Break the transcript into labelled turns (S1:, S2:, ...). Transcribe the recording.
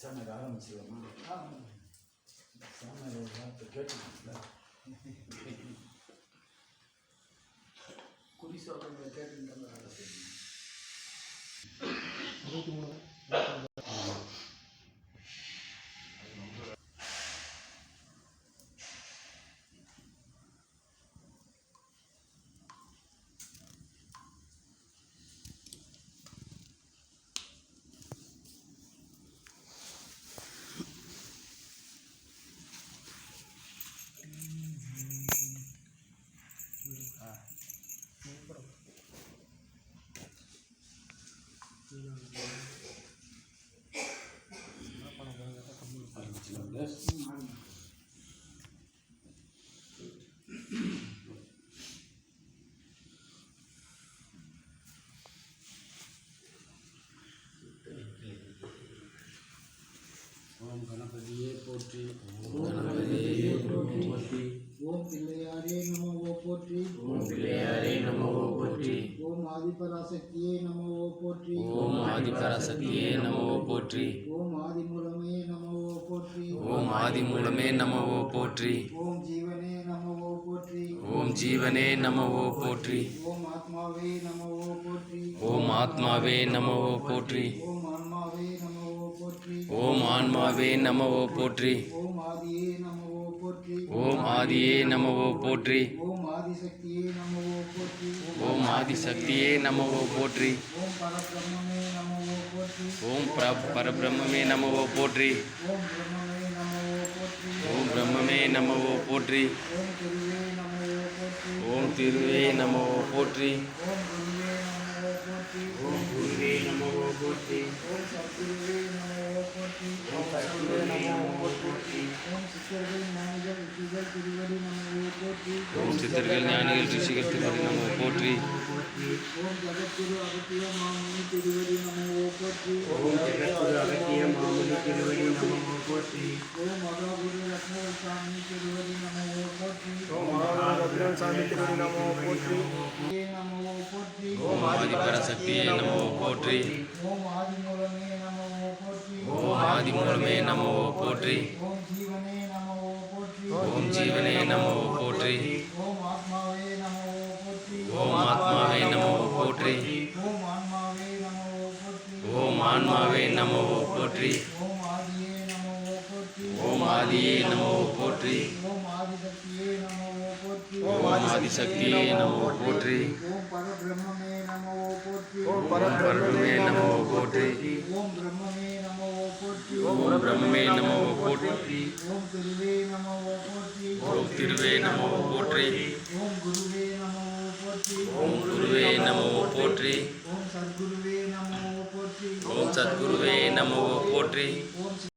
S1: சமையல் ஆரம்பிச்சிடலாமா? சமையல் வார்த்தை கேட்டுக்கீங்களா? குறி சொல்கிறவங்க கேட்டுக்கிட்டு வேலை செய்யணும். 23 ஓம் கணபதியே போற்றி. ஓம் கணபதியே போற்றி. ஓம் பிள்ளையாரே நமோ போற்றி. ஓம் பிள்ளையாரே நமோ போற்றி. ஓம் ஆதிபராசக்தியே நமோ போற்றி. ஓம் ஆதிபராசக்தியே நமோ போற்றி. ஓம் ஆதிமூலமே நமோ போற்றி. ஓம் ஆதிமூலமே நமோ போற்றி. ஓம் ஜீவனே நமோ போற்றி. ஓம் ஜீவனே நமோ போற்றி. ஓம் ஆத்மாவே நமோ போற்றி. ஓம் ஆத்மாவே நமோ போற்றி. ஓம் ஆன்மாவே நமோ போற்றி. ஓம் ஆன்மாவே நமோ போற்றி. ஓம் ஆதியே நமோ போற்றி. ஓம் ஆதியே நமோ போற்றி. ஓம் ஆதிசக்தியே நமோ போற்றி. ஓம் ஆதிசக்தியே நமோ போற்றி. ஓம் பரபிரம்மே நமோ போற்றி. ஓம் பரபிரம்மே நமோ போற்றி. ஓம் பிரம்மே நமோ போற்றி. ஓம் பிரம்மே நமோ போற்றி. ஓம் திருவே நமோ போற்றி. ஓம் குருவே நமோ போற்றி. ஓம் குருவே நமோ போற்றி. ஓம் சத்குருவே நமோ போற்றி. ஓம் சத்குருவே நமோ போற்றி. ஓம் சித்தர்கள் ஞானிகள் ரிஷிகள் திருவடி நமோ போற்றி. ஓம் சித்தர்கள் ஞானிகள் ரிஷிகள் திருவடி நமோ போற்றி. ஓம் ஜகத்குரு அகத்திய மாமுனி திருவடி நமோ போற்றி. ஓம் ஜகத்குரு அகத்திய மாமுனி திருவடி நமோ போற்றி. ஓம் மகாகுரு ரத்னசாமி திருவடி நமோ போற்றி. ஓம் மகாகுரு ரத்னசாமி திருவடி நமோ போற்றி. நமோ போற்றி. ஓம் ஆதிபராசக்தியே நமோ போற்றி. ஓம் ஆதிமூலமே நமோ போற்றி. ஓம் ஆதிமூலமே நமோ போற்றி. ஓம் ஜீவனே நமோ போற்றி. ஓம் ஜீவனே நமோ போற்றி. ஓம் ஆத்மாவே நமோ போற்றி. ஓம் ஆத்மாவே நமோ போற்றி. ஓம் ஆன்மாவே நமோ போற்றி. ஓம் ஆன்மாவே நமோ போற்றி. ஓம் ஆதியே நமோ போற்றி. ஓம் ஆதியே நமோ போற்றி. ஓம் ஆதிசக்தியே நமோ போற்றி. ஓம் ஆதிசக்தியே நமோ போற்றி. ஓம் பரபிரம்மே நமோ போற்றி. ஓம் பரபிரம்மே நமோ போற்றி. ஓம் பிரம்மே நமோ போற்றி. ஓம் பிரம்மே நமோ போற்றி. ஓம் திருவே நமோ போற்றி. ஓம் திருவே நமோ போற்றி. ஓம் குருவே நமோ போற்றி. ஓம் குருவே நமோ போற்றி. ஓம் சத்குருவே நமோ போற்றி. ஓம் சத்குருவே நமோ போற்றி. ஓம்